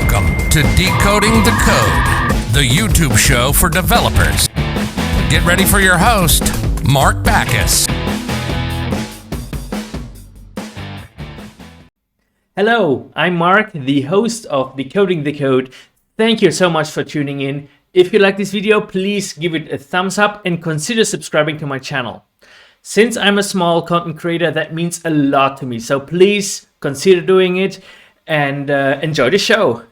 Welcome to Decoding the Code, the YouTube show for developers. Get ready for your host, Mark Backus. Hello, I'm Mark, the host of Decoding the Code. Thank you so much for tuning in. If you like this video, please give it a thumbs up and consider subscribing to my channel. Since I'm a small content creator, that means a lot to me. So please consider doing it and enjoy the show.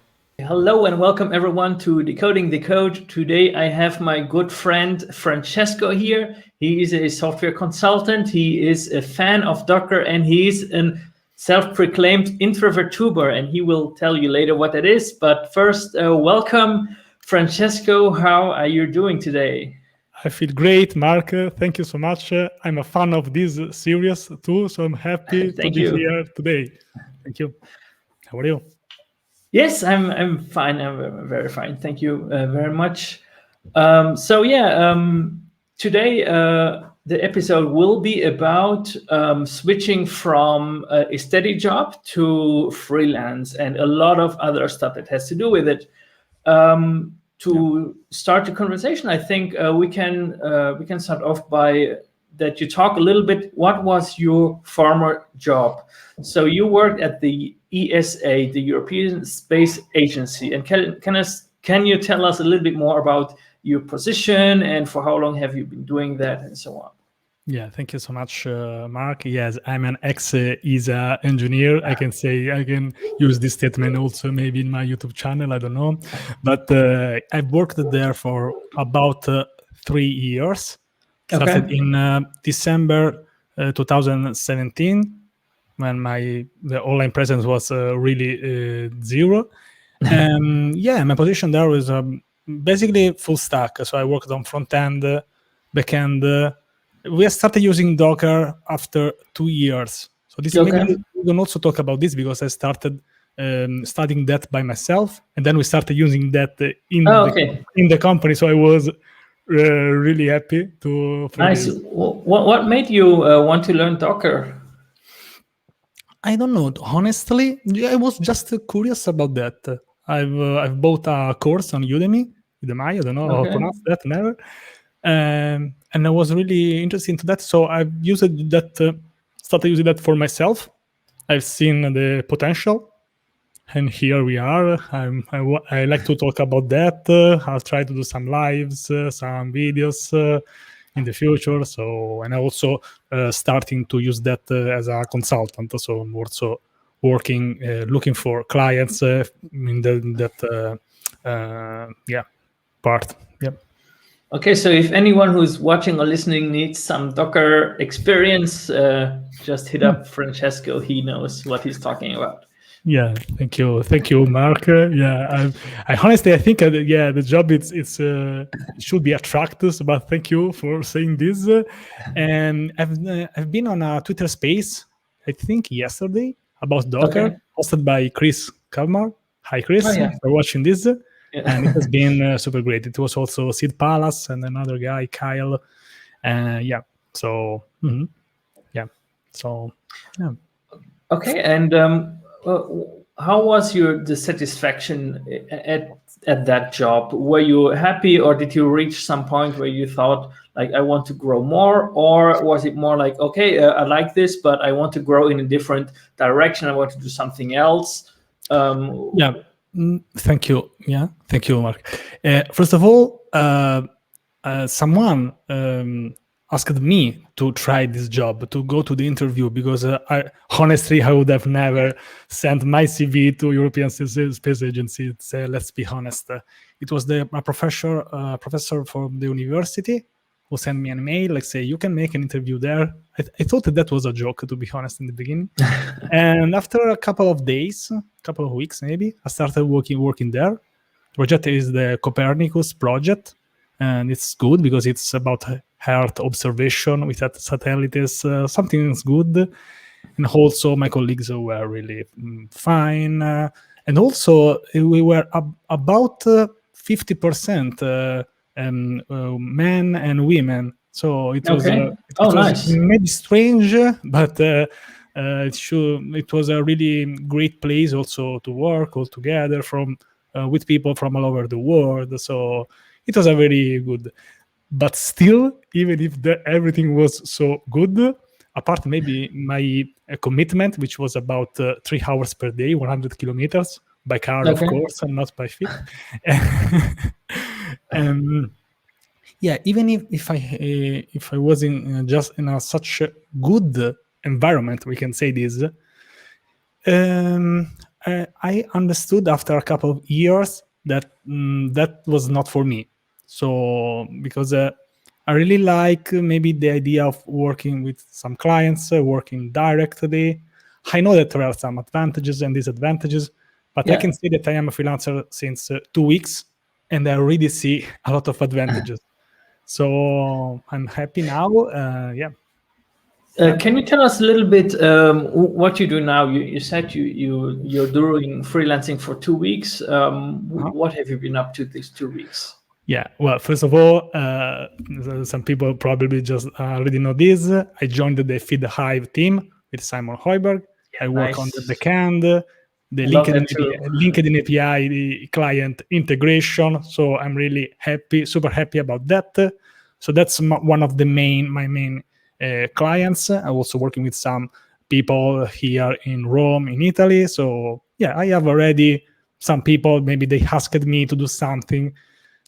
Hello and welcome everyone to Decoding the Code. Today I have my good friend Francesco here. He is a software consultant. He is a fan of Docker and he's a self-proclaimed introvert tuber, and he will tell you later what that is. But first, welcome Francesco. How are you doing today? I feel great, Mark. Thank you so much. I'm a fan of this series too, so I'm happy to be here today. Thank you. How are you? Yes, I'm fine. I'm very fine. Thank you very much. Today the episode will be about switching from a steady job to freelance and a lot of other stuff that has to do with it. To start the conversation, I think we can start off by that you talk a little bit. What was your former job? So you worked at the ESA, the European Space Agency, and can you tell us a little bit more about your position and for how long have you been doing that and so on? Yeah, thank you so much, Mark. Yes, I'm an ex-ESA engineer. I can use this statement also maybe in my YouTube channel, I don't know. But I've worked there for about 3 years. Started in December 2017 when the online presence was really zero. My position there was basically full stack. So I worked on front end, back end. We started using Docker after 2 years. So this maybe we can also talk about this because I started studying that by myself, and then we started using that in the company. So I was really happy to. Nice. What made you want to learn Docker? I don't know. Honestly, I was just curious about that. I've bought a course on Udemy. I don't know how to pronounce that. Never. And I was really interested into that, so I've used that. Started using that for myself. I've seen the potential, and here we are. I like to talk about that. I'll try to do some lives, some videos in the future. So, and I also starting to use that as a consultant. So I'm also working, looking for clients in that part. Yeah. Okay, so if anyone who's watching or listening needs some Docker experience, just hit up Francesco. He knows what he's talking about. Yeah, thank you, Mark. I honestly, I think the job it should be attractive. But thank you for saying this. And I've been on a Twitter space, I think yesterday, about Docker, hosted by Chris Kalmar. Hi, Chris, for watching this. And it has been super great. It was also Sid Palace and another guy, Kyle. Okay, and how was the satisfaction at that job? Were you happy, or did you reach some point where you thought, like, I want to grow more? Or was it more like, okay, I like this, but I want to grow in a different direction. I want to do something else? Thank you. Yeah, thank you, Mark. First of all, someone asked me to try this job, to go to the interview, because I would have never sent my CV to European Space Agency. Let's be honest. It was a professor from the university who sent me an email, like, say, you can make an interview there. I thought that was a joke, to be honest, in the beginning. And after a couple of days, couple of weeks maybe, I started working there. The project is the Copernicus project, and it's good because it's about Earth observation with satellites. Something's good. And also my colleagues were really fine. And also we were about 50% men and women. So it was, nice. Maybe strange, but It was a really great place also to work all together with people from all over the world. So it was a very good. But still, even if everything was so good, apart maybe my commitment, which was about 3 hours per day, 100 kilometers by car, of Okay. course, and not by feet. um, yeah, even if I was in just in such a good environment, we can say this. I understood after a couple of years that that was not for me. So because I really like maybe the idea of working with some clients, working directly. I know that there are some advantages and disadvantages, but I Yeah. can say that I am a freelancer since 2 weeks, and I already see a lot of advantages. So I'm happy now. Yeah. Can you tell us a little bit what you do now? You said you're doing freelancing for 2 weeks. Uh-huh. What have you been up to these 2 weeks? Yeah, well, first of all, some people probably just already know this. I joined the Feed Hive team with Simon Hoiberg. I Yeah, work on the nice. backend, the I love that LinkedIn API, the client integration. So I'm really happy, super happy about that. So that's one of my main clients. I'm also working with some people here in Rome, in Italy. So yeah, I have already some people. Maybe they asked me to do something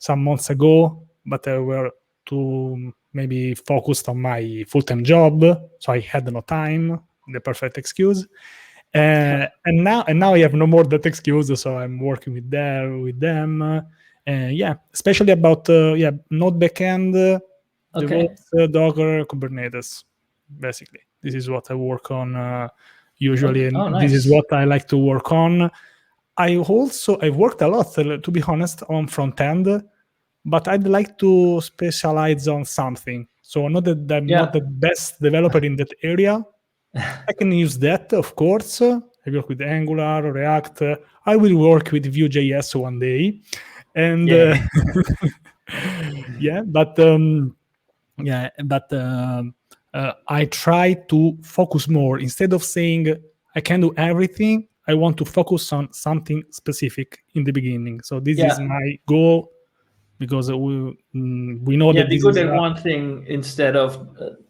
some months ago, but I were too maybe focused on my full-time job, so I had no time. The perfect excuse. And now I have no more that excuse, so I'm working with them. Yeah, especially about Node backend, Okay. DevOps, Docker, Kubernetes. Basically, this is what I work on usually, Okay. and Oh, this is nice. what I like to work on. I've worked a lot, to be honest, on front end, but I'd like to specialize on something. So not that I'm not Yeah. the best developer in that area. I can use that, of course. I work with Angular, React. I will work with Vue.js one day, and Yeah. yeah, but I try to focus more instead of saying I can do everything. I want to focus on something specific in the beginning. So this is Yeah. my goal because we know Yeah. that Be this good is at one thing instead of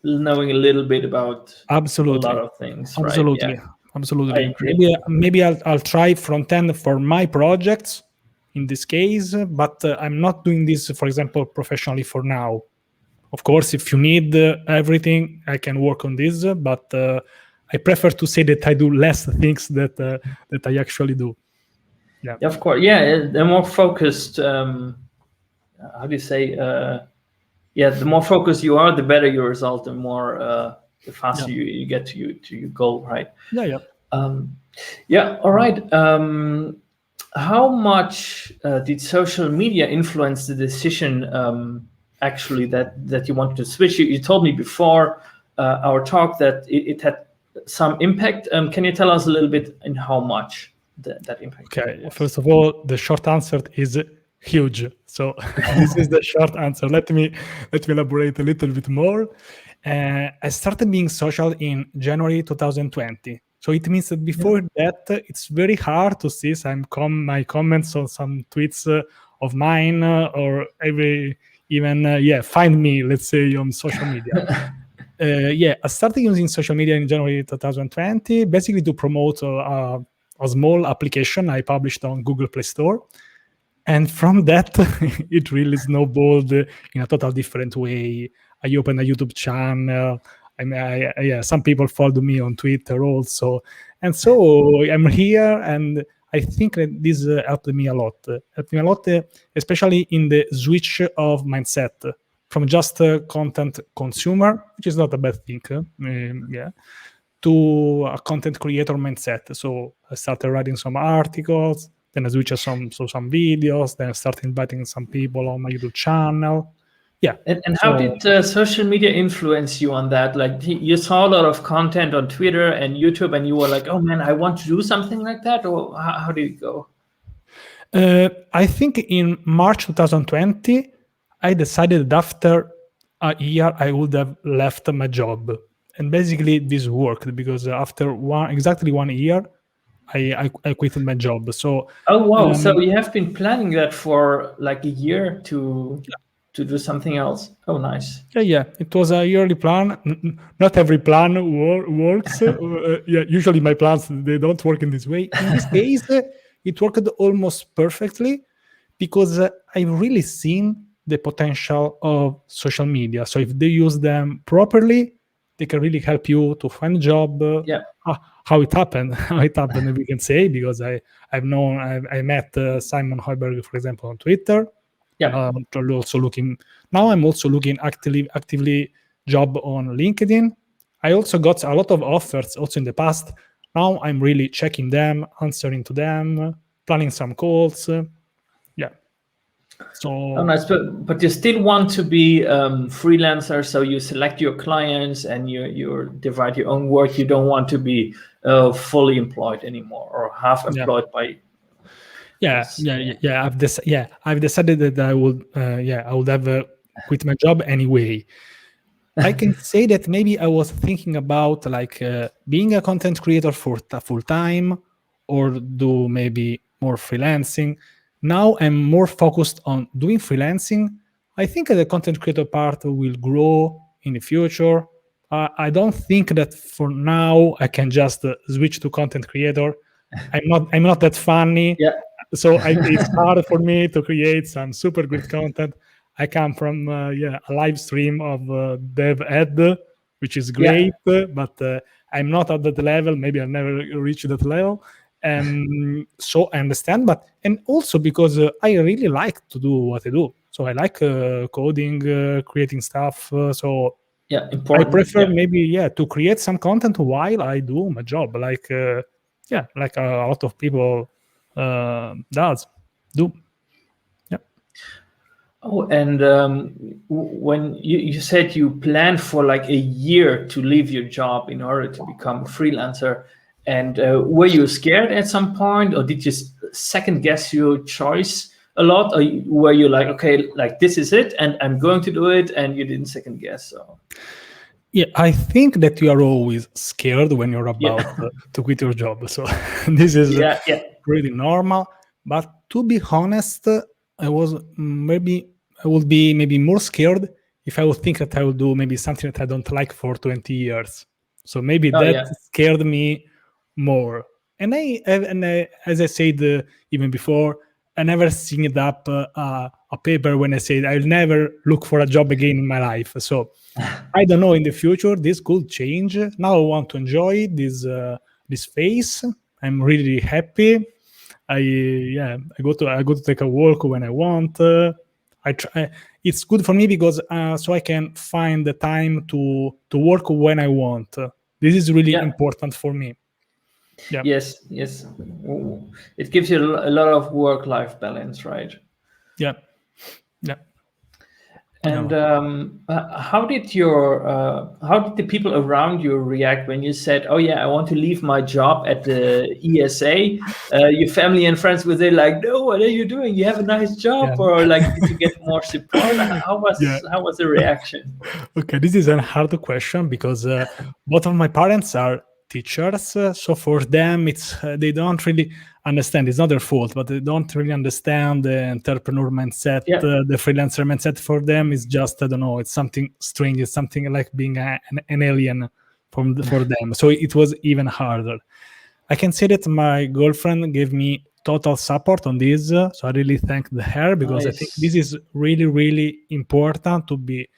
knowing a little bit about a lot absolutely, of things, right? Yeah. absolutely, I absolutely. agree. Maybe I'll try front end for my projects in this case, but I'm not doing this, for example, professionally for now. Of course, if you need everything, I can work on this, but I prefer to say that I do less things that I actually do. Yeah, Yeah, of course. Yeah. The more focused, how do you say? Yeah, the more focused you are, the better your result, the yeah, faster you get to your goal, right? yeah, yeah. Yeah, all right. How much did social media influence the decision actually that you wanted to switch? You told me before our talk that it had some impact. Can you tell us a little bit in how much that impact Okay, was? first of all, the short answer is huge. So this is the short answer. Let me elaborate a little bit more. I started being social in January 2020. So it means that Yeah. before that, it's very hard to see my comments on some tweets of mine or find me, let's say, on social media. I started using social media in January 2020, basically to promote a small application I published on Google Play Store. And from that, it really snowballed in a total different way. I opened a YouTube channel. Some people followed me on Twitter also. And so I'm here, and I think that this helped me a lot. Especially in the switch of mindset from just a content consumer, which is not a bad thing, to a content creator mindset. So I started writing some articles, then I switched some videos, then I started inviting some people on my YouTube channel. Yeah. And how So did social media influence you on that? Like you saw a lot of content on Twitter and YouTube, and you were like, "Oh man, I want to do something like that." Or how did it go? I think in March 2020, I decided that after a year I would have left my job. and basically this worked because after exactly 1 year, I quit my job. So Oh wow! So you have been planning that for like a year to do something else. Oh, nice. yeah, it was a yearly plan. Not every plan works. Yeah, usually my plans they don't work in this way. In this case, it worked almost perfectly because I've really seen the potential of social media. So if they use them properly, they can really help you to find a job. Yeah, How it happened, how it happened, we can say, because I met Simon Heuberg, for example, on Twitter. yeah, Now I'm also looking actively job on LinkedIn. I also got a lot of offers also in the past. Now I'm really checking them, answering to them, planning some calls. Yeah. oh So nice. But you still want to be freelancer, so you select your clients and you divide your own work. You don't want to be fully employed anymore or half yeah. employed by. I've decided that I would have quit my job anyway. I can say that maybe I was thinking about like being a content creator for full time, or do maybe more freelancing. Now I'm more focused on doing freelancing. I think the content creator part will grow in the future. I don't think that for now I can just switch to content creator. I'm not that funny, Yeah, so it's hard for me to create some super good content. I come from a live stream of dev ed, which is yeah, great, but I'm not at that level. Maybe I'll never reach that level. So I understand, but and also because I really like to do what I do. So I like coding, creating stuff. So yeah. I Important. prefer Yeah. maybe to create some content while I do my job, like a lot of people does do. Yeah. Oh, and when you said you planned for like a year to leave your job in order to become a freelancer, and were you scared at some point, or did you second guess your choice a lot, or were you like, okay, like this is it, and I'm going to do it, and you didn't second guess? So Yeah, I think that you are always scared when you're about yeah, to quit your job. So this is yeah, yeah, pretty normal. But to be honest, I would be maybe more scared if I would think that I will do maybe something that I don't like for 20 years. So maybe oh that yeah, scared me more. As I said even before, I never signed up a paper when I said I'll never look for a job again in my life. So I don't know in the future this could change. Now I want to enjoy this phase. I'm really happy. I go to take a walk when I want. I try. It's good for me because so I can find the time to work when I want. This is really yeah. important for me. Yeah, Yes, yes. It gives you a lot of work-life balance, right? yeah, yeah. And No. how did the people around you react when you said, "Oh yeah, I want to leave my job at the ESA"? Your family and friends were they like, "No, what are you doing? You have a nice job," Yeah. or like, did you get more support? Yeah. How was the reaction? Okay, this is a hard question because both of my parents are teachers, so for them it's they don't really understand. It's not their fault, but they don't really understand the entrepreneur mindset, Yeah, the freelancer mindset. For them, it's just I don't know. It's something strange. It's something like being an alien for them. So it was even harder. I can say that my girlfriend gave me total support on this, so I really thank her because I think this nice. is really really important to be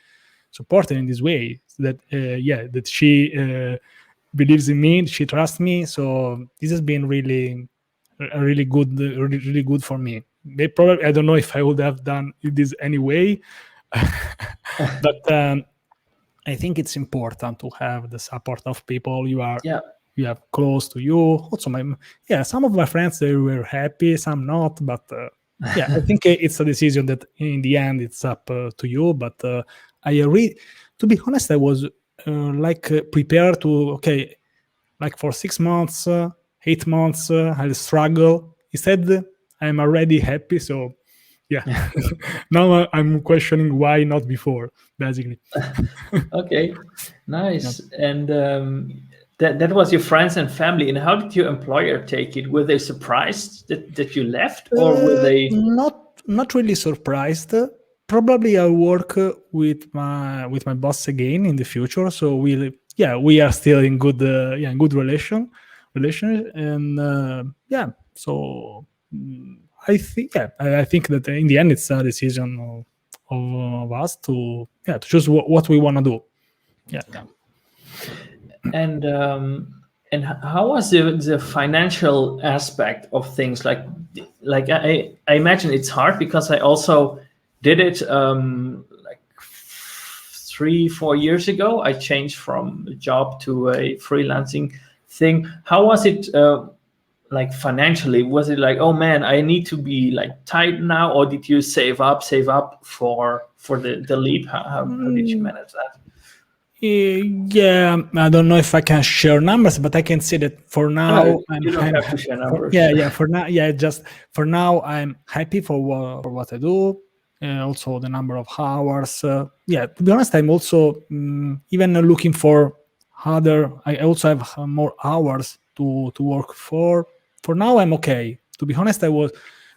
supported in this way that that she believes in me, she trusts me. So this has been really really good, really good for me. They probably I don't know if I would have done this anyway, but I think it's important to have the support of people Yeah, you have close to you. Also, some of my friends they were happy, some not, but I think it's a decision that in the end it's up to you. But to be honest, I was prepared to okay, like for 6 months, 8 months, I'll struggle. Instead, I'm already happy. So yeah. Now I'm questioning why not before, basically. Okay, Yeah. nice. And that was your friends and family. And how did your employer take it? Were they surprised that you left, or were they? Not really surprised. Probably I'll work with my boss again in the future. So we are still in good in good relation, and yeah. So I think I think that in the end it's a decision of us to choose what we want to do. Yeah. And how was the financial aspect of things? Like I imagine it's hard because I also did it like 3-4 years ago. I changed from a job to a freelancing thing. How was it like financially? Was it like, oh man, I need to be like tight now, or did you save up for the leap? How did you Mm, manage that? Yeah, I don't know if I can share numbers, but I can say that for No, now you don't have to share numbers. for now, just for now I'm happy for what I do. Also the number of hours. Yeah, to be honest, I'm also even looking for other. I also have more hours to work for. For now, I'm okay. To be honest, I was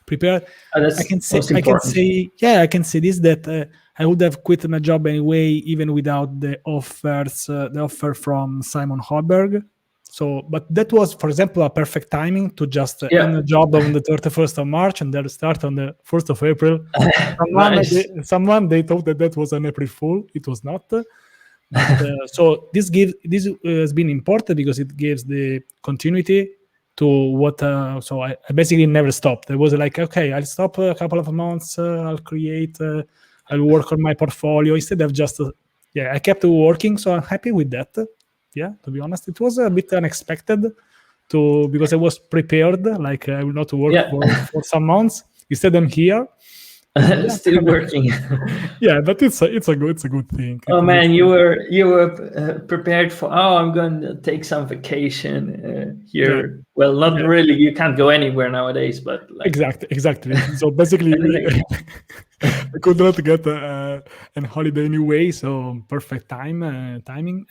prepared. That's most I can important. say, yeah, I can say this that I would have quit my job anyway, even without the offer from Simon Hoberg. So, but that was, for example, a perfect timing to just end Yeah, the job on the 31st of March and then start on the 1st of April. nice. Someone they thought that was an April Fool. It was not. But so this has been important because it gives the continuity to what. So I basically never stopped. I was like, okay, I'll stop a couple of months. I'll create. I'll work on my portfolio instead of just. Yeah, I kept working, so I'm happy with that. Yeah, to be honest, it was a bit unexpected because I was prepared. Like I will not work Yeah, for some months. Instead, I'm here. So yeah, still working. yeah, but it's a good thing. Oh It is. man, you were prepared for. Oh, I'm going to take some vacation Yeah, here. Well, not yeah, really. You can't go anywhere nowadays, but like exactly. So basically, anything. I could not get an holiday anyway. So perfect timing.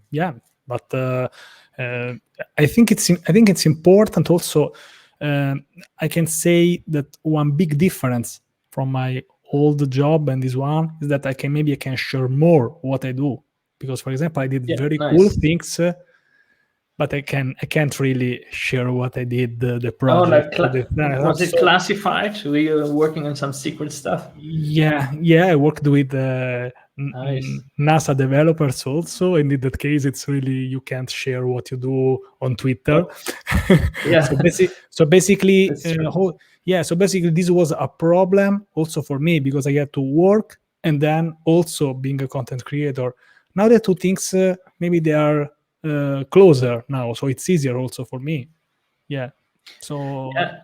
Yeah, but I think it's important also. I can say that one big difference from my old job and this one is that I can share more what I do, because for example I did Yeah, very cool nice. things, but I can't really share what I did, the Oh, project. like was it So classified? Were you working on some secret stuff? yeah, I worked with Nice. NASA developers also, and in that case, it's really you can't share what you do on Twitter. Oh, yeah, So basically, that's true. so basically, this was a problem also for me because I had to work and then also being a content creator. Now the two things maybe they are closer now, so it's easier also for me. Yeah. So Yeah.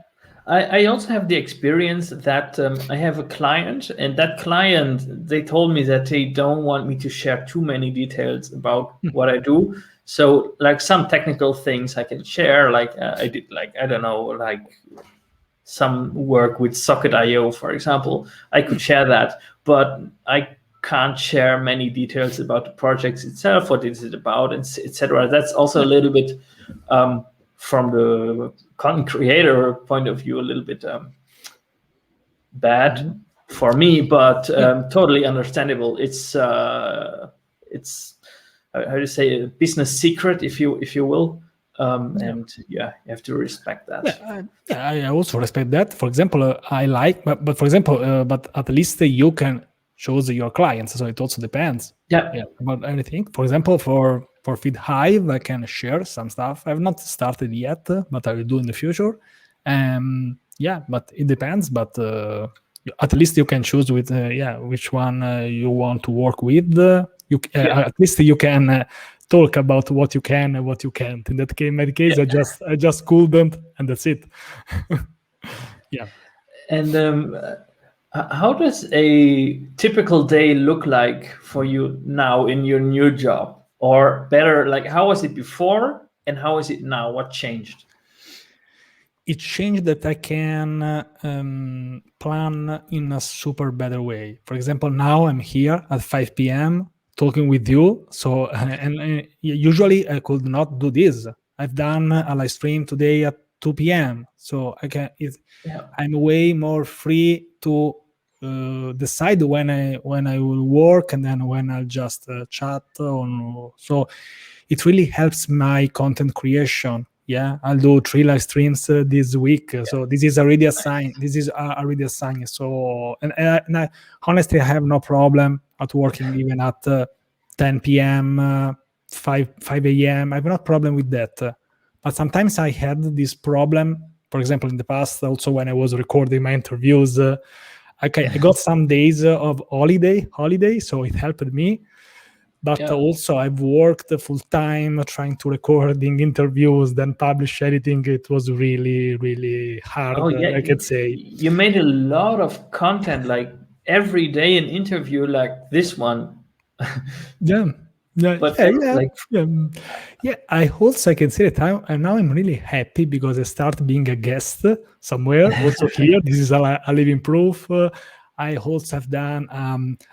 I also have the experience that I have a client, and that client, they told me that they don't want me to share too many details about what I do. So, like some technical things I can share, like I did, like I don't know, like some work with Socket.io, for example. I could share that, but I can't share many details about the projects itself, what is it about, and etc. That's also a little bit from the content creator point of view, a little bit bad for me, but totally understandable. It's how do you say, a business secret, if you will, yeah. and yeah, you have to respect that. Yeah, I also respect that. For example, I like, but for example, but at least you can choose your clients. So it also depends. Yeah, Yeah, about everything. For example, for Feed Hive, I can share some stuff. I've not started yet, but I will do in the future. Yeah, but it depends. But at least you can choose with which one you want to work with. yeah, At least you can talk about what you can and what you can't. In that case, in my case, yeah. I just couldn't, and that's it. Yeah. And how does a typical day look like for you now in your new job? Or better, like how was it before and how is it now? What changed? it changed that I can plan in a super better way. For example, now I'm here at 5 p.m. talking with you. So, and usually I could not do this. I've done a live stream today at 2 p.m. So I can. I'm way more free to decide when I will work and then when I'll just chat. So it really helps my content creation. Yeah, I'll do 3 live streams this week. So this is already a sign. This is already a sign. So and I honestly I have no problem at working even at 10 p.m., 5 a.m. I have no problem with that. But sometimes I had this problem. For example, in the past, also when I was recording my interviews, I got some days of holiday, so it helped me. But also I've worked full time trying to recording interviews, then publish editing. It was really, really hard, I could say. You made a lot of content, like every day an interview like this one. Yeah. But I also can say that I'm really happy because I start being a guest somewhere. Also here, this is a living proof. I also have done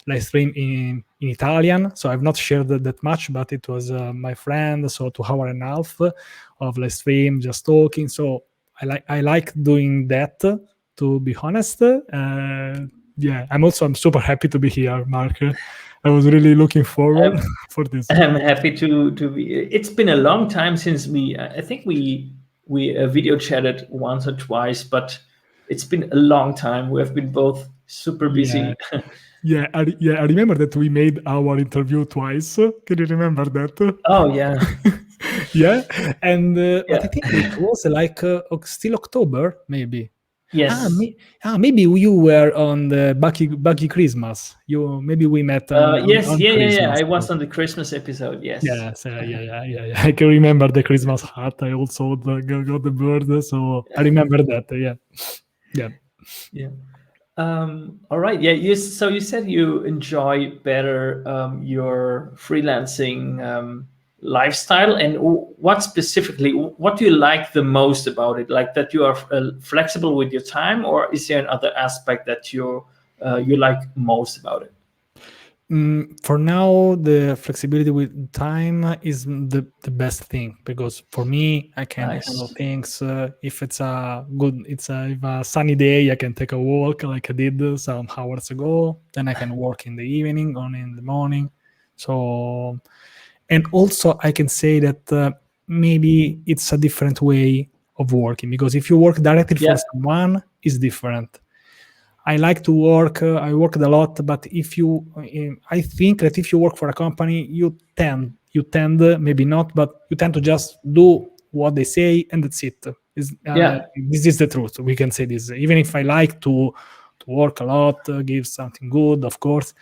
live stream in Italian, so I've not shared that much, but it was my friend, so 2 hours and a half of live stream, just talking. So I like doing that, to be honest. I'm super happy to be here, Mark. I was really looking forward for this. I'm happy to be. It's been a long time since I think we video chatted once or twice, but it's been a long time. We have been both super busy. I remember that we made our interview twice. Can you remember that? Oh yeah. And but I think it was like still October, maybe. Yes. Maybe you were on the Buggy Christmas. Maybe we met. Yes, on Christmas. I was on the Christmas episode. Yes. Yes, yeah. I can remember the Christmas hat. I also got the bird, so I remember that. Yeah. All right. Yeah. So you said you enjoy better your freelancing lifestyle, and what do you like the most about it? Like that you are flexible with your time, or is there another aspect that you like most about it? For now, the flexibility with time is the best thing, because for me, I can handle things. If it's if a sunny day, I can take a walk like I did some hours ago. Then I can work in the evening or in the morning. So, and also I can say that maybe it's a different way of working, because if you work directly for someone, it's different. I like to work. I worked a lot, but I think that if you work for a company, you tend maybe not, but you tend to just do what they say and that's it. This is the truth. We can say this. Even if I like to work a lot, give something good, of course.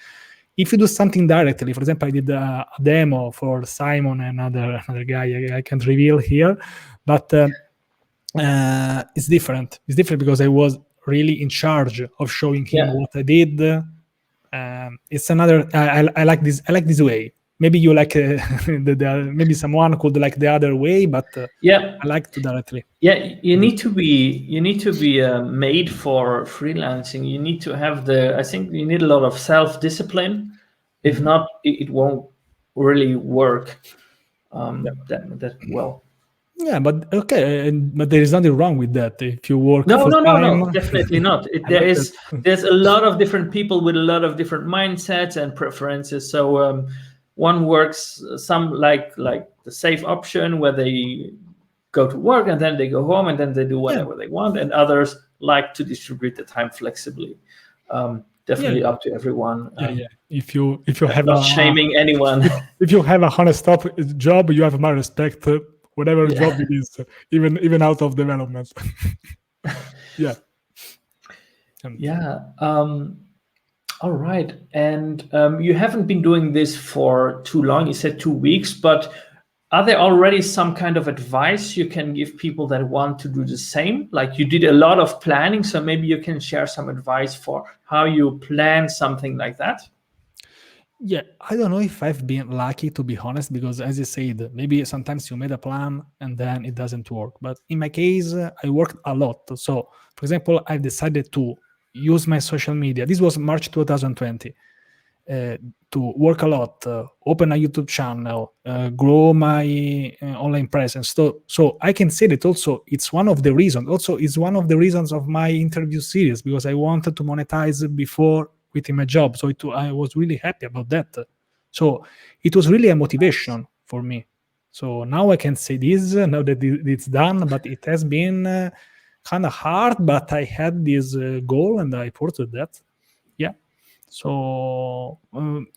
If you do something directly, for example, I did a demo for Simon and another guy I can't reveal here, but it's different. It's different because I was really in charge of showing him what I did. It's another. I like this. I like this way. Maybe you like maybe someone could like the other way, but I like to directly. Yeah, you need to be made for freelancing. You need to have I think you need a lot of self-discipline. If not, it won't really work that well. Yeah, but okay, but there is nothing wrong with that. If you work no, definitely not. There's a lot of different people with a lot of different mindsets and preferences. So one works some like the safe option where they go to work and then they go home and then they do whatever they want, and others like to distribute the time flexibly. Definitely up to everyone. If you have not shaming anyone. If you have a honest job, you have my respect. Whatever job it is, even out of development. All right. And you haven't been doing this for too long. You said 2 weeks, but are there already some kind of advice you can give people that want to do the same? Like you did a lot of planning, so maybe you can share some advice for how you plan something like that. Yeah, I don't know if I've been lucky, to be honest, because as you said, maybe sometimes you made a plan and then it doesn't work. But in my case, I worked a lot. So, for example, I decided to use my social media. This was March 2020. uh, to work a lot, open a YouTube channel, grow my online presence. So I can say that also it's one of the reasons. Also, it's one of the reasons of my interview series because I wanted to monetize before quitting my job. So I was really happy about that. So it was really a motivation for me. So now I can say this now that it's done, but it has been kind of hard. But I had this goal and I pursued that. Yeah. So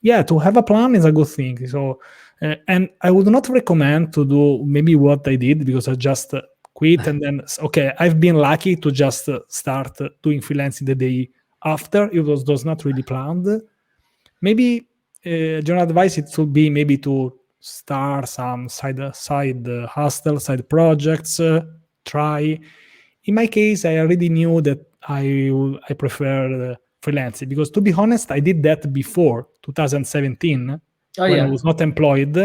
yeah, to have a plan is a good thing. So and I would not recommend to do maybe what I did because I just quit and then okay, I've been lucky to just start doing freelancing the day after. It was not really planned. Maybe general advice it would be maybe to start some side hustle, side projects. Try. In my case, I already knew that I prefer freelancing because, to be honest, I did that before 2017 Oh when I yeah. was not employed.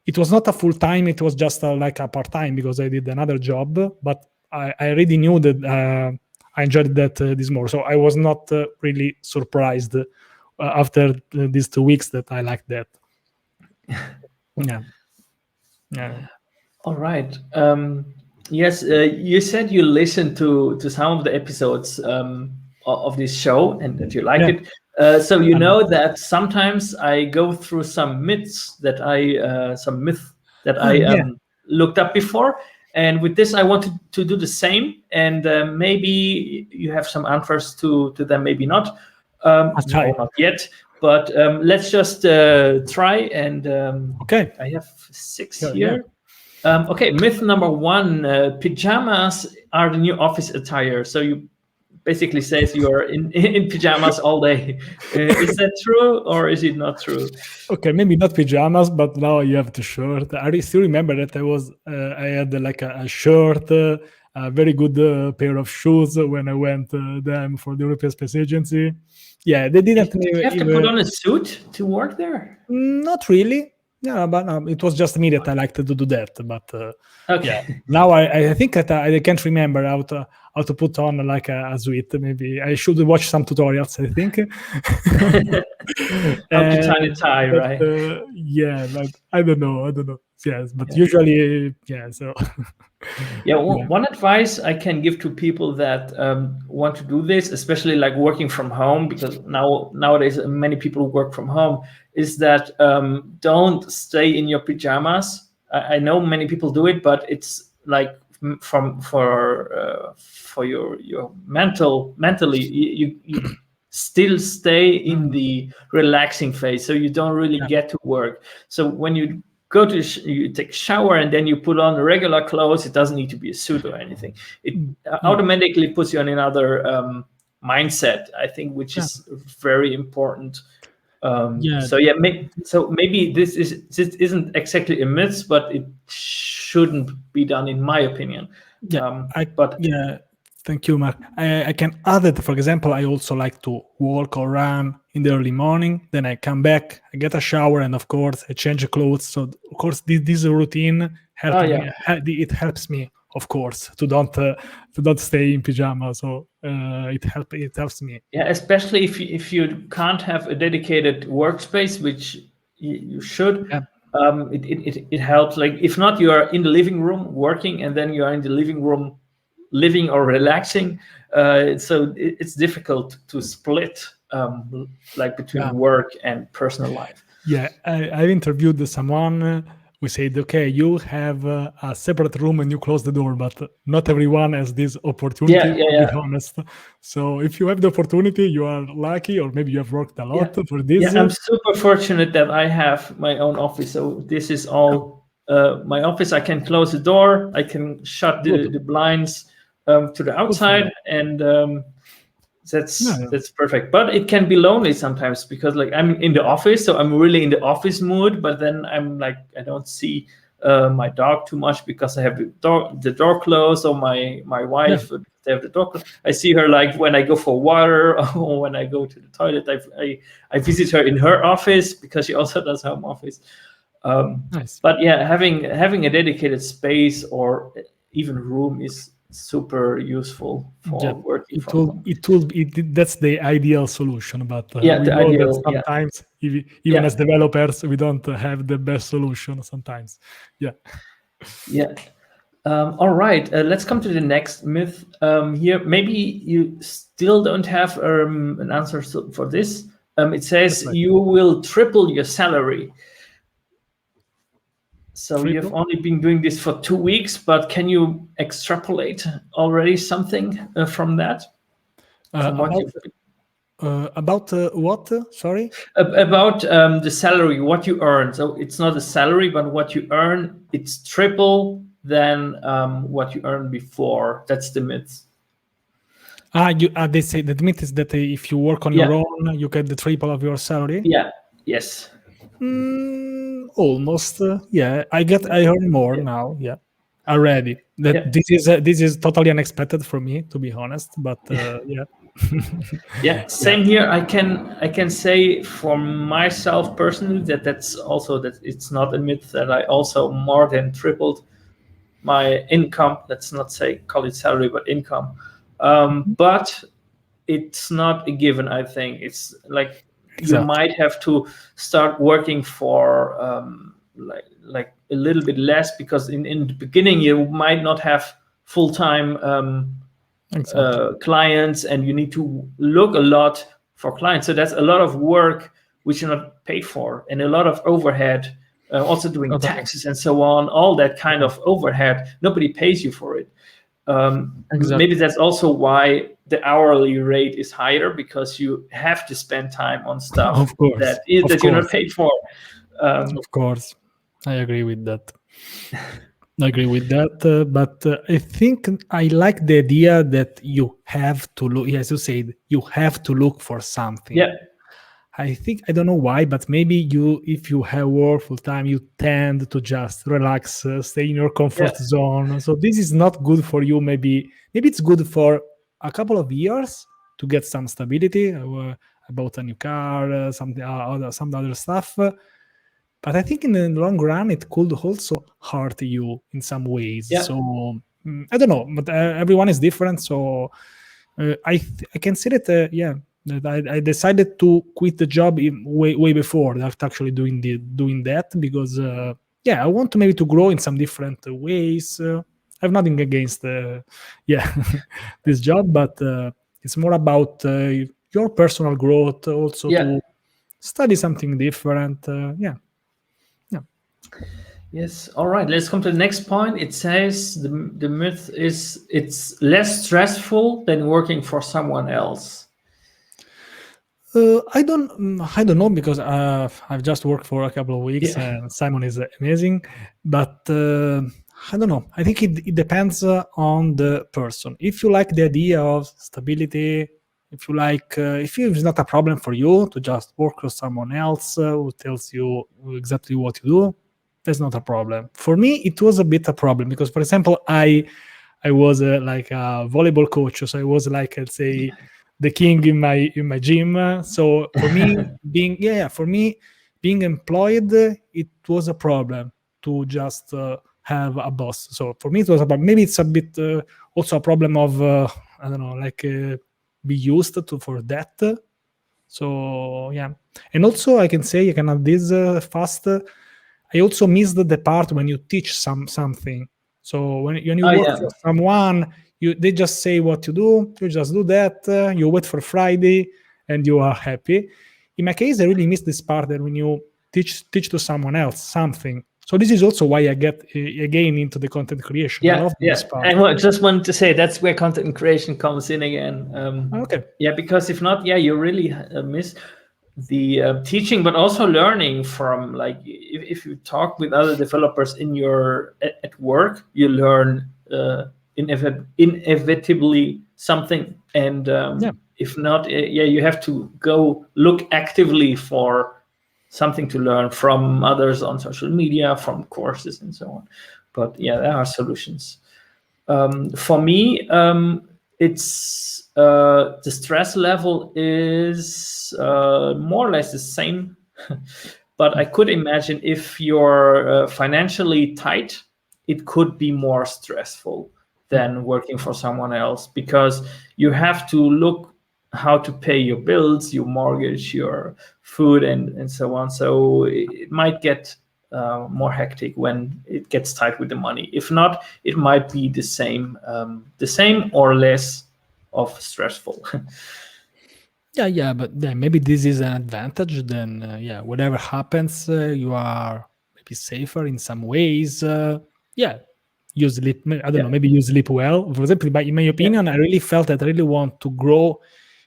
It was not a full time; it was just like a part time because I did another job. But I already knew that I enjoyed that this more, so I was not really surprised after these 2 weeks that I liked that. Yeah, yeah, All right. Yes, you said you listened to some of the episodes of this show and that you liked yeah. it. So you know that sometimes I go through some myths that some myth that I Yeah. looked up before, and with this I wanted to do the same. And maybe you have some answers to them, maybe not. I'll No, try. not yet. But let's just try. And Okay. I have 6 Yeah, yeah. here. Okay, myth number one: pajamas are the new office attire. So you basically says you are in pajamas all day. Is that true or is it not true? Okay, maybe not pajamas, but now you have the shirt. Still remember that I had like a shirt, a very good pair of shoes when I went them for the European Space Agency. Yeah, they Did didn't you have to put even, on a suit to work there? not really. Yeah, but it was just me that I liked to do that. But yeah, Okay. now I think that I can't remember how to put on like a suite. Maybe I should watch some tutorials. I think. How to tie the tie, But right? yeah, but I don't know. I don't know. Yes, but Yeah. usually, yeah. So Yeah, yeah, one advice I can give to people that want to do this, especially like working from home, because nowadays many people work from home, is that don't stay in your pajamas. I know many people do it, but it's like for your mentally you still stay in Mm, the relaxing phase, so you don't really yeah, get to work. So when you go to you take a shower and then you put on the regular clothes, it doesn't need to be a suit or anything. It yeah, automatically puts you on another mindset, I think, which yeah, is very important. yeah, So yeah, so maybe this isn't exactly a myth, but it shouldn't be done, in my opinion. yeah. I But yeah. Thank you, Mark. I can add that, for example, I also like to walk or run in the early morning. Then I come back, I get a shower, and of course, I change clothes. So, of course, this routine oh helped yeah, me. It helps me, of course, to don't stay in pajamas. So it helps me. yeah, especially if you can't have a dedicated workspace, which you should. Yeah, It helps. Like if not, you are in the living room working, and then you are in the living room living or relaxing. So it's difficult to split like between yeah. work and personal life. Yeah, I've interviewed someone who said, okay, you have a separate room and you close the door, but not everyone has this Yeah, opportunity, yeah, to be yeah, honest. So if you have the opportunity, you are lucky, or maybe you have worked a yeah. lot for Yeah, this. I'm super fortunate that I have my own office. So this is all my office. I can close the door. I can shut Good, the blinds to the good for you. outside, and Yeah, yeah, that's perfect. But it can be lonely sometimes because like I'm in the office, so I'm really in the office mood. But then I'm like I don't see my dog too much because I have the door closed, or my wife, they have the door closed. I see her like when I go for water or when I go to the toilet. I visit her in her office because she also does home office. Nice. But yeah, having a dedicated space or even room is super useful for working from home. That's the ideal solution, but we the know ideal, that sometimes even as developers we don't have the best solution sometimes. All right, let's come to the next myth here. Maybe you still don't have an answer for this. It says you will triple your salary. So you've only been doing this for 2 weeks, but can you extrapolate already something from that? About what? Sorry? About the salary, what you earn. So it's not a salary, but what you earn, it's triple than what you earned before. That's the myth. They say the myth is that if you work on your own, you get the triple of your salary. Yes. Almost. I earn more now. Already. This is totally unexpected for me, to be honest. But Same here. I can say for myself personally that it's not a myth that I also more than tripled my income. Let's not call it salary, but income. But it's not a given. I think it's like you might have to start working for like a little bit less, because in the beginning you might not have full-time clients, and you need to look a lot for clients. So that's a lot of work which you're not paid for, and a lot of overhead, also doing taxes and so on, all that kind of overhead. Nobody pays you for it. Maybe that's also why the hourly rate is higher, because you have to spend time on stuff that you're not paid for. Of course, I agree with that. But I think I like the idea that you have to look, as you said, you have to look for something. I think, I don't know why, but maybe if you have work full time, you tend to just relax, stay in your comfort zone. So this is not good for you. Maybe it's good for a couple of years to get some stability, about a new car, some other stuff. But I think in the long run, it could also hurt you in some ways. So I don't know, but everyone is different. So I can say that, that I decided to quit the job way before that, actually doing that, because I want to maybe to grow in some different ways. I have nothing against this job, but it's more about your personal growth, also to study something different. Yes. All right. Let's come to the next point. It says the myth is it's less stressful than working for someone else. I don't know, because I've just worked for a couple of weeks and Simon is amazing, but I don't know. I think it depends on the person. If you like the idea of stability, if you like, if it's not a problem for you to just work with someone else who tells you exactly what you do, that's not a problem. For me, it was a bit a problem, because, for example, I was like a volleyball coach, so I was like, let's say, the king in my gym. So for me, being employed, it was a problem to just have a boss. So for me, it was about, maybe it's a bit also a problem of I don't know, like be used for that. So and also I can say, I can add this fast. I also missed the part when you teach something. So when you work for someone, they just say what to do. You just do that. You wait for Friday, and you are happy. In my case, I really missed this part, that when you teach to someone else something. So this is also why I get again into the content creation. I love this part. I just wanted to say that's where content creation comes in again. Because if not, you really miss the teaching, but also learning from, like, if you talk with other developers at work, you learn inevitably something, and if not, you have to go look actively for something to learn from others on social media, from courses and so on. But yeah, there are solutions. For me, it's the stress level is more or less the same. But I could imagine if you're financially tight, it could be more stressful than working for someone else, because you have to look how to pay your bills, your mortgage, your food, and so on. So it might get more hectic when it gets tight with the money. If not, it might be the same or less of stressful. Yeah, but maybe this is an advantage. Then, whatever happens, you are maybe safer in some ways. You sleep. I don't know. Maybe you sleep well. For example, in my opinion, I really felt that I really want to grow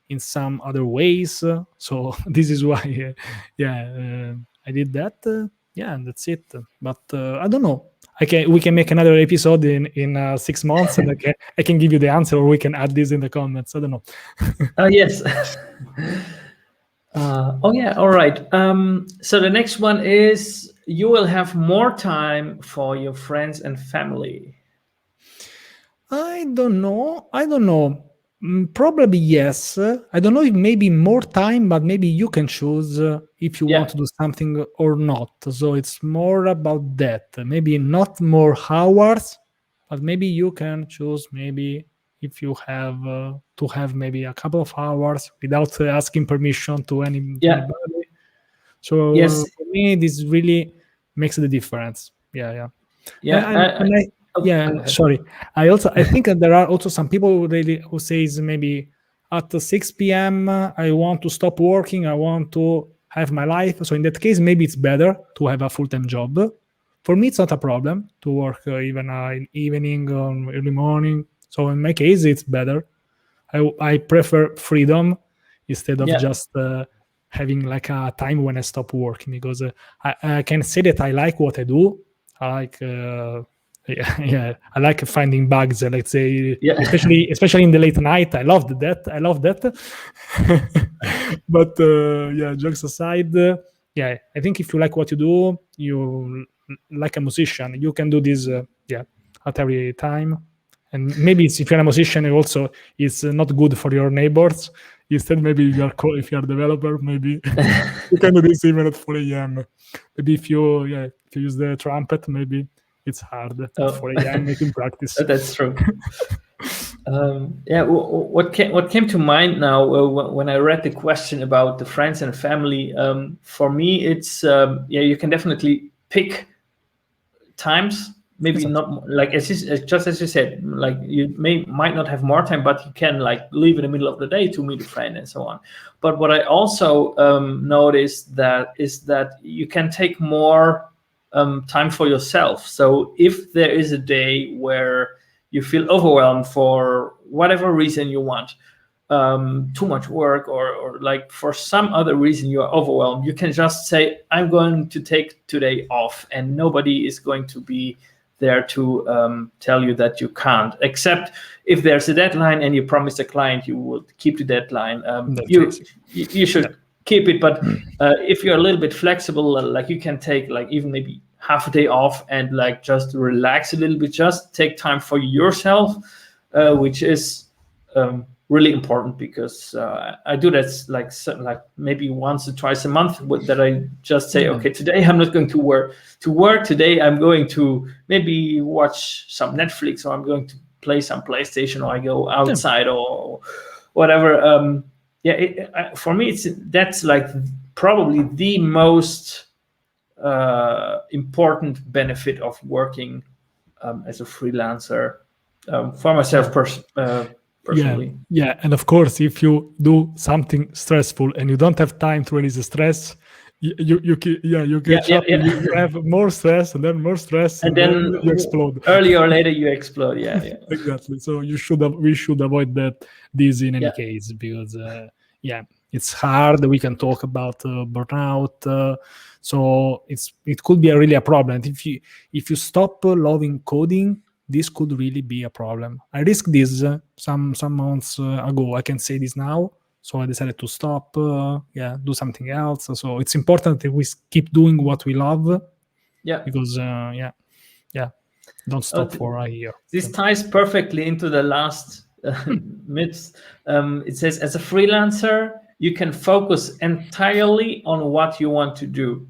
in some other ways. So this is why, I did that. And that's it. But I don't know. We can make another episode in 6 months, and I can give you the answer, or we can add this in the comments. I don't know. Yes. All right. So the next one is, you will have more time for your friends and family. I don't know. Probably yes. I don't know if maybe more time, but maybe you can choose if you want to do something or not. So it's more about that. Maybe not more hours, but maybe you can choose maybe if you have to have maybe a couple of hours without asking permission to anybody. So for me, this really makes the difference. Sorry. I think that there are also some people who says maybe at 6 p.m. I want to stop working. I want to have my life. So in that case, maybe it's better to have a full-time job. For me, it's not a problem to work even in evening or early morning. So in my case, it's better. I prefer freedom instead of just having like a time when I stop working, because I can say that I like what I do. I like I like finding bugs, let's say, especially in the late night. I love that. But jokes aside, I think if you like what you do, you like a musician, you can do this at every time. And maybe if you're a musician, also it's not good for your neighbors. Instead, maybe if you're a developer, maybe you can do this even at 4 a.m. Maybe if you use the trumpet, maybe it's hard at 4 a.m. making practice. That's true. What came to mind now when I read the question about the friends and family, for me, it's you can definitely pick times. Maybe not like just as you said, like you might not have more time, but you can like leave in the middle of the day to meet a friend and so on. But what I also noticed is that you can take more time for yourself. So if there is a day where you feel overwhelmed for whatever reason you want, too much work, or like for some other reason you are overwhelmed, you can just say, I'm going to take today off, and nobody is going to be there to tell you that you can't, except if there's a deadline and you promise the client you will keep the deadline. You should keep it. But if you're a little bit flexible, like you can take like even maybe half a day off and like just relax a little bit, just take time for yourself, which is really important, because I do that like maybe once or twice a month, that I just say, okay, today I'm not going to work. Today I'm going to maybe watch some Netflix, or I'm going to play some PlayStation, or I go outside or whatever. For me, that's like probably the most important benefit of working as a freelancer for myself personally. And of course, if you do something stressful and you don't have time to release the stress, you catch up. You have more stress and then more stress, and then you explode. Earlier or later, you explode. Exactly. So we should avoid this in any case, because it's hard. We can talk about burnout. So it could be really a problem. If you stop loving coding, this could really be a problem. I risked this some months ago. I can say this now. So I decided to stop, do something else. So it's important that we keep doing what we love, because don't stop for a year. This ties perfectly into the last myth. It says, as a freelancer, you can focus entirely on what you want to do.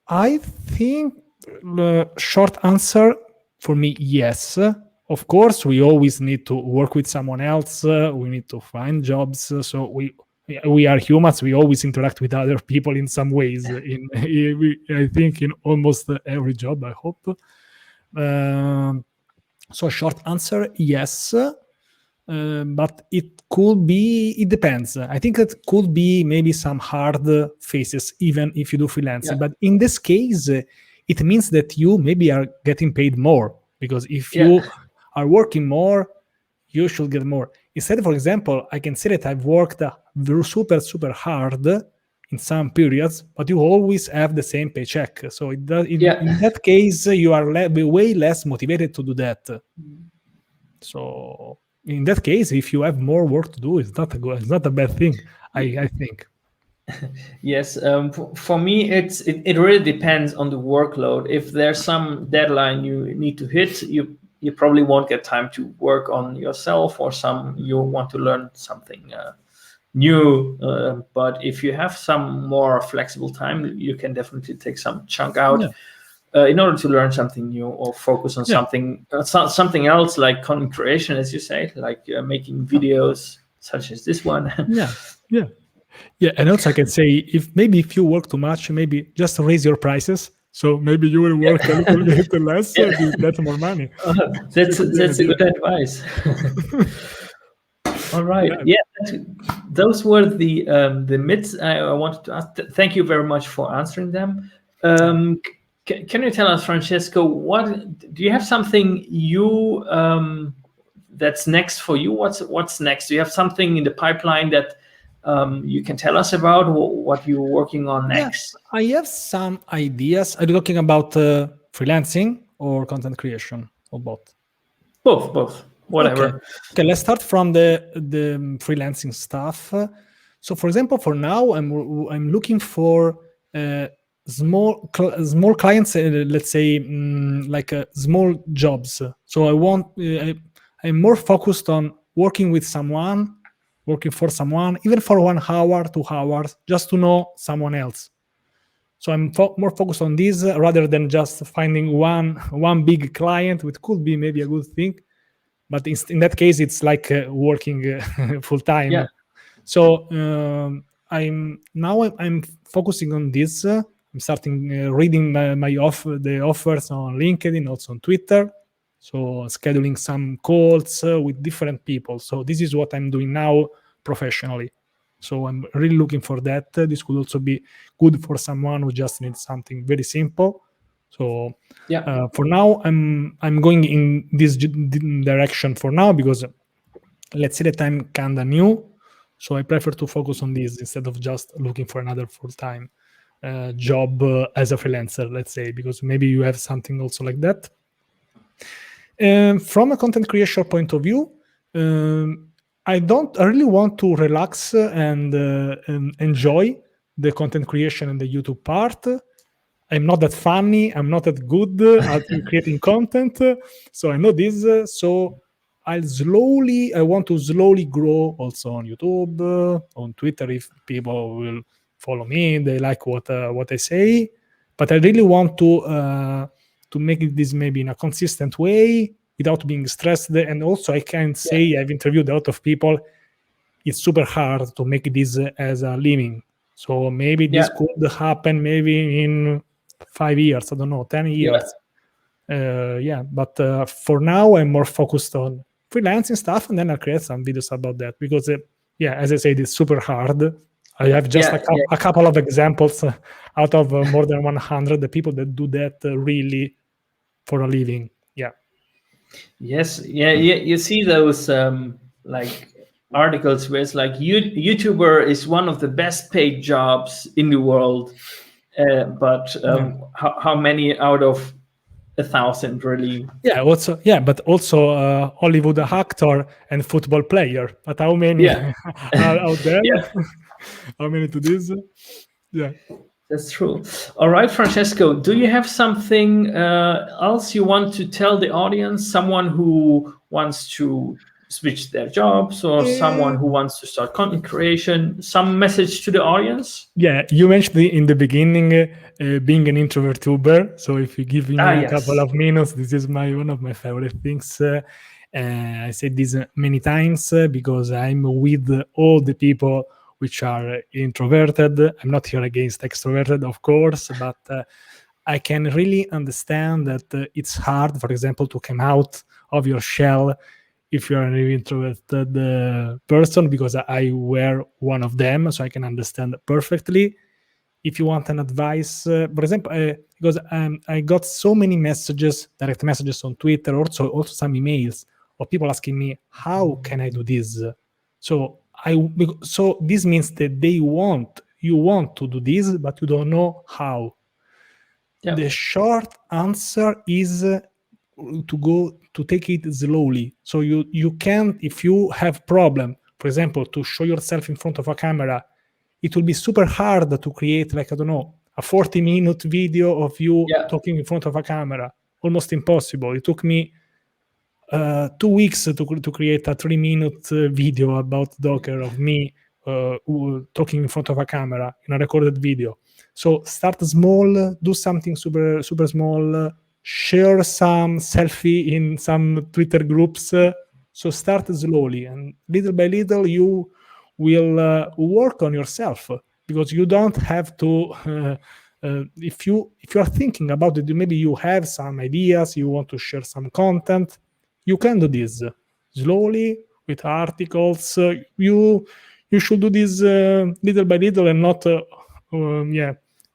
I think the short answer for me, yes. Of course, we always need to work with someone else. We need to find jobs. So we are humans. We always interact with other people in some ways. I think in almost every job, I hope. So short answer, yes. But it depends. I think it could be maybe some hard phases, even if you do freelancing. But in this case, it means that you maybe are getting paid more, because if you are working more, you should get more. Instead, for example, I can say that I've worked super, super hard in some periods, but you always have the same paycheck. So in that case, you are way less motivated to do that. So in that case, if you have more work to do, it's not a bad thing, I think. Yes, for me, it really depends on the workload. If there's some deadline you need to hit, you probably won't get time to work on yourself, or you want to learn something new. But if you have some more flexible time, you can definitely take some chunk out in order to learn something new, or focus on something else, like content creation, as you say, like making videos such as this one. Yeah, and also I can say, if you work too much, maybe just raise your prices. So maybe you will work a little bit less, you get more money. That's a good advice. All right. Those were the myths I wanted to ask. Thank you very much for answering them. Can you tell us, Francesco, do you have something that's next for you? What's next? Do you have something in the pipeline that you can tell us about, what you're working on next? I have some ideas. Are you talking about freelancing or content creation, or both? Both. Whatever. Okay. Let's start from the freelancing stuff. So, for example, for now, I'm looking for small clients. Let's say like small jobs. So I'm more focused on working for someone, even for 1 hour, 2 hours, just to know someone else. So I'm more focused on this rather than just finding one big client, which could be maybe a good thing. But in that case, it's like working full time. Yeah. So I'm focusing on this. I'm starting reading the offers on LinkedIn, also on Twitter. So scheduling some calls with different people. So this is what I'm doing now professionally. So I'm really looking for that. This could also be good for someone who just needs something very simple. So for now, I'm going in this direction for now, because let's say that I'm kind of new. So I prefer to focus on this instead of just looking for another full-time job as a freelancer, let's say, because maybe you have something also like that. From a content creation point of view, I really want to relax and enjoy the content creation and the YouTube part. I'm not that funny. I'm not that good at creating content. So I know this. So I want to slowly grow also on YouTube, on Twitter, if people will follow me, they like what I say. But I really want to make this maybe in a consistent way without being stressed. And also I can say I've interviewed a lot of people. It's super hard to make this as a living. So maybe this could happen maybe in 5 years, I don't know, 10 years. But for now, I'm more focused on freelancing stuff, and then I'll create some videos about that, because, as I said, it's super hard. I have just a couple of examples out of more than 100 the people that do that really for a living. Yes. You see those like articles where it's like YouTuber is one of the best paid jobs in the world, but how many out of 1,000 really. But also Hollywood actor and football player. But how many are out there? Yeah. How many to this? Yeah. That's true. All right, Francesco, do you have something else you want to tell the audience? Someone who wants to switch their jobs, or someone who wants to start content creation? Some message to the audience? Yeah, you mentioned in the beginning being an introvert tuber. So if you give me a couple of minutes, this is one of my favorite things. I said this many times because I'm with all the people which are introverted. I'm not here against extroverted, of course, but I can really understand that it's hard, for example, to come out of your shell if you're an introverted person, because I were one of them, so I can understand perfectly. If you want an advice, for example, because I got so many messages, direct messages on Twitter, also some emails of people asking me, how can I do this? So this means that you want to do this, but you don't know how. Yep. The short answer is to take it slowly. So you can, if you have problem, for example, to show yourself in front of a camera, it will be super hard to create, like, I don't know, a 40-minute video of you talking in front of a camera. Almost impossible. It took me 2 weeks to create a 3-minute video about Docker of me talking in front of a camera in a recorded video. So start small, do something super small, share some selfie in some Twitter groups. So start slowly, and little by little you will work on yourself, because you don't have to. If you are thinking about it, maybe you have some ideas, you want to share some content, you can do this slowly with articles. You should do this little by little, and not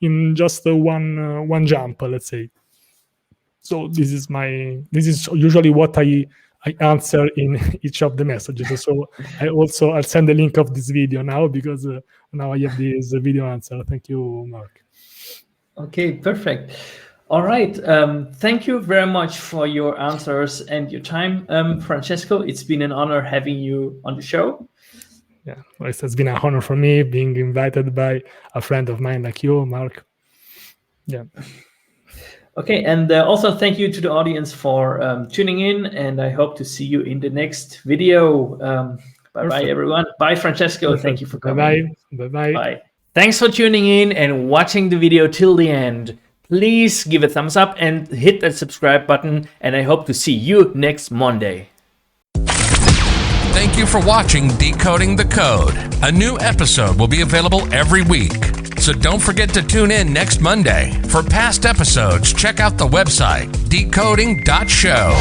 in just one jump, let's say. So this is usually what I answer in each of the messages. So I'll send the link of this video now, because now I have this video answer. Thank you, Mark. Okay, perfect. All right. Thank you very much for your answers and your time, Francesco. It's been an honor having you on the show. Yeah, well, it has been an honor for me being invited by a friend of mine like you, Mark. Yeah. Okay, and also thank you to the audience for tuning in, and I hope to see you in the next video. Bye-bye, everyone. Bye, Francesco. Perfect. Thank you for coming. Bye-bye. Bye. Thanks for tuning in and watching the video till the end. Please give a thumbs up and hit that subscribe button, and I hope to see you next Monday. Thank you for watching Decoding the Code. A new episode will be available every week, so don't forget to tune in next Monday. For past episodes, check out the website, decoding.show.